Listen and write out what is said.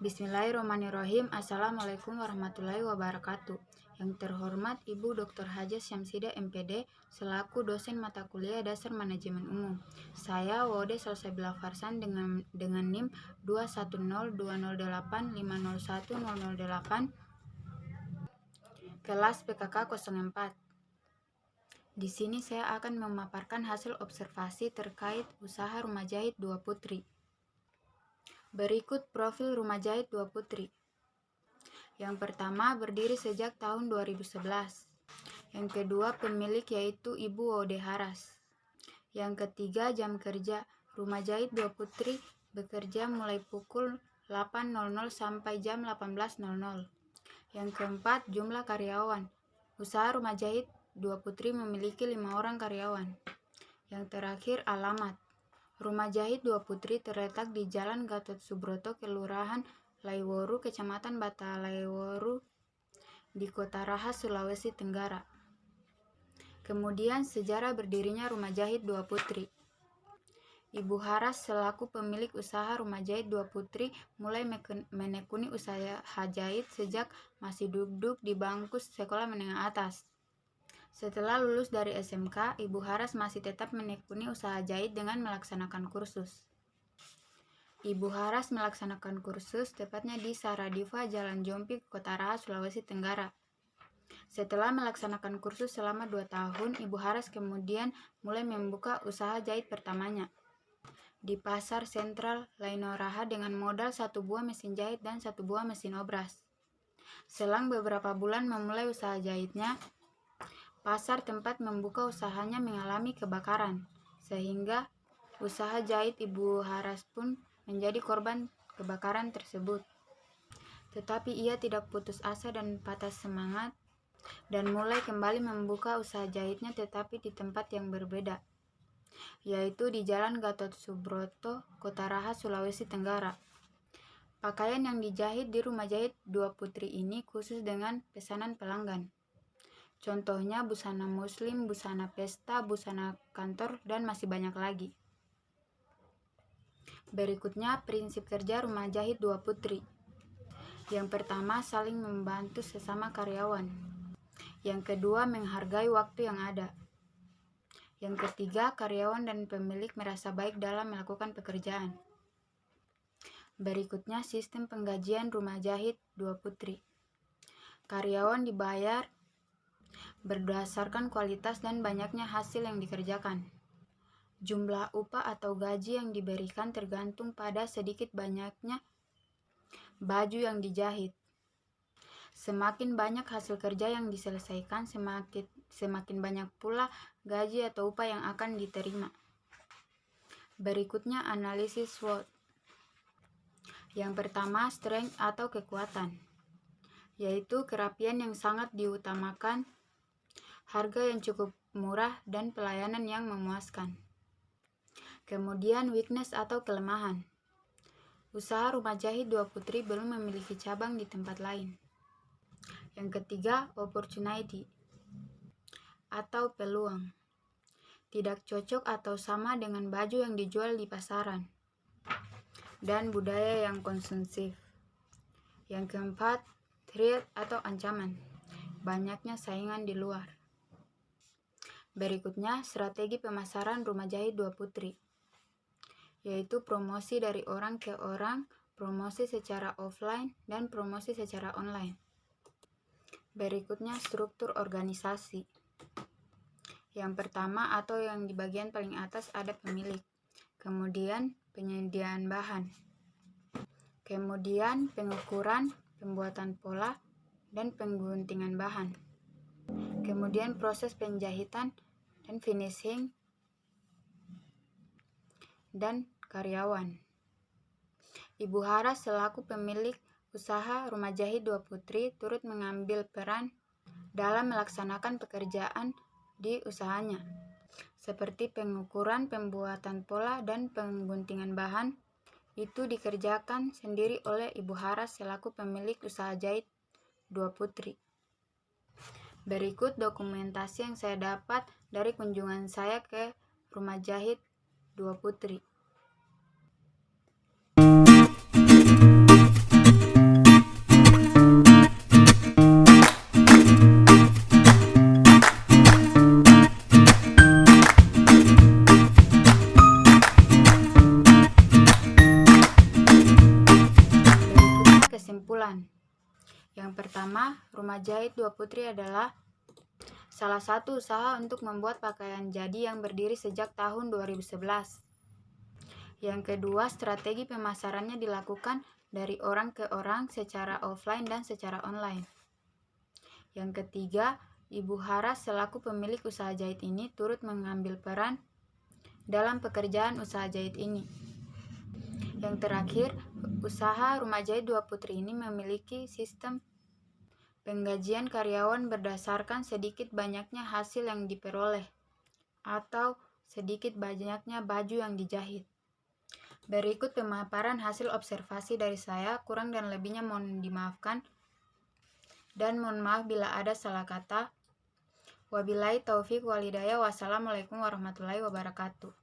Bismillahirrahmanirrahim. Assalamualaikum warahmatullahi wabarakatuh. Yang terhormat Ibu Dr. Haja Syamsida MPD selaku dosen mata kuliah Dasar Manajemen Umum. Saya Wode Salsabila Farsan dengan NIM 2102080010008 kelas PKK 04. Di sini saya akan memaparkan hasil observasi terkait usaha rumah jahit Dua Putri. Berikut profil rumah jahit Dua Putri. Yang pertama berdiri sejak tahun 2011. Yang kedua pemilik yaitu Ibu Wode Haras. Yang ketiga jam kerja. Rumah jahit Dua Putri bekerja mulai pukul 8.00 sampai jam 18.00. Yang keempat jumlah karyawan. Usaha rumah jahit Dua Putri memiliki 5 orang karyawan. Yang terakhir alamat. Rumah jahit Dua Putri terletak di Jalan Gatot Subroto, Kelurahan Laiworu, Kecamatan Batalaiworu, di Kota Raha, Sulawesi Tenggara. Kemudian sejarah berdirinya rumah jahit Dua Putri. Ibu Haras selaku pemilik usaha rumah jahit Dua Putri mulai menekuni usaha jahit sejak masih duduk di bangku sekolah menengah atas. Setelah lulus dari SMK, Ibu Haras masih tetap menekuni usaha jahit dengan melaksanakan kursus. Ibu Haras melaksanakan kursus tepatnya di Saradiva, Jalan Jompi, Kota Raha, Sulawesi Tenggara. Setelah melaksanakan kursus selama 2 tahun, Ibu Haras kemudian mulai membuka usaha jahit pertamanya di Pasar Sentral Lainoraha dengan modal 1 buah mesin jahit dan 1 buah mesin obras. Selang beberapa bulan memulai usaha jahitnya, pasar tempat membuka usahanya mengalami kebakaran, sehingga usaha jahit Ibu Haras pun menjadi korban kebakaran tersebut. Tetapi ia tidak putus asa dan patah semangat, dan mulai kembali membuka usaha jahitnya tetapi di tempat yang berbeda, yaitu di Jalan Gatot Subroto, Kota Raha, Sulawesi Tenggara. Pakaian yang dijahit di rumah jahit Dua Putri ini khusus dengan pesanan pelanggan. Contohnya busana muslim, busana pesta, busana kantor, dan masih banyak lagi. Berikutnya prinsip kerja rumah jahit Dua Putri. Yang pertama saling membantu sesama karyawan. Yang kedua menghargai waktu yang ada. Yang ketiga karyawan dan pemilik merasa baik dalam melakukan pekerjaan. Berikutnya sistem penggajian rumah jahit Dua Putri. Karyawan dibayar berdasarkan kualitas dan banyaknya hasil yang dikerjakan. Jumlah upah atau gaji yang diberikan tergantung pada sedikit banyaknya baju yang dijahit. Semakin banyak hasil kerja yang diselesaikan, semakin banyak pula gaji atau upah yang akan diterima. Berikutnya analisis SWOT. Yang pertama strength atau kekuatan, yaitu kerapian yang sangat diutamakan, harga yang cukup murah, dan pelayanan yang memuaskan. Kemudian weakness atau kelemahan. Usaha rumah jahit Dua Putri belum memiliki cabang di tempat lain. Yang ketiga, opportunity atau peluang. Tidak cocok atau sama dengan baju yang dijual di pasaran. Dan budaya yang konsumsif. Yang keempat, threat atau ancaman. Banyaknya saingan di luar. Berikutnya, strategi pemasaran rumah jahit Dua Putri, yaitu promosi dari orang ke orang, promosi secara offline, dan promosi secara online. Berikutnya, struktur organisasi. Yang pertama atau yang di bagian paling atas ada pemilik, kemudian penyediaan bahan, kemudian pengukuran, pembuatan pola, dan pengguntingan bahan. Kemudian proses penjahitan dan finishing, dan karyawan. Ibu Haras selaku pemilik usaha rumah jahit Dua Putri turut mengambil peran dalam melaksanakan pekerjaan di usahanya, seperti pengukuran, pembuatan pola, dan pengguntingan bahan. Itu dikerjakan sendiri oleh Ibu Haras selaku pemilik usaha jahit Dua Putri. Berikut dokumentasi yang saya dapat dari kunjungan saya ke rumah jahit Dua Putri. kesimpulan. Yang pertama, Rumah Jahit Dua Putri adalah salah satu usaha untuk membuat pakaian jadi yang berdiri sejak tahun 2011. Yang kedua, strategi pemasarannya dilakukan dari orang ke orang secara offline dan secara online. Yang ketiga, Ibu Haras selaku pemilik usaha jahit ini turut mengambil peran dalam pekerjaan usaha jahit ini. Yang terakhir, usaha Rumah Jahit Dua Putri ini memiliki sistem penggajian karyawan berdasarkan sedikit banyaknya hasil yang diperoleh atau sedikit banyaknya baju yang dijahit. Berikut pemaparan hasil observasi dari saya, kurang dan lebihnya mohon dimaafkan. Dan mohon maaf bila ada salah kata. Wabillahi taufik walhidayah. Wassalamualaikum warahmatullahi wabarakatuh.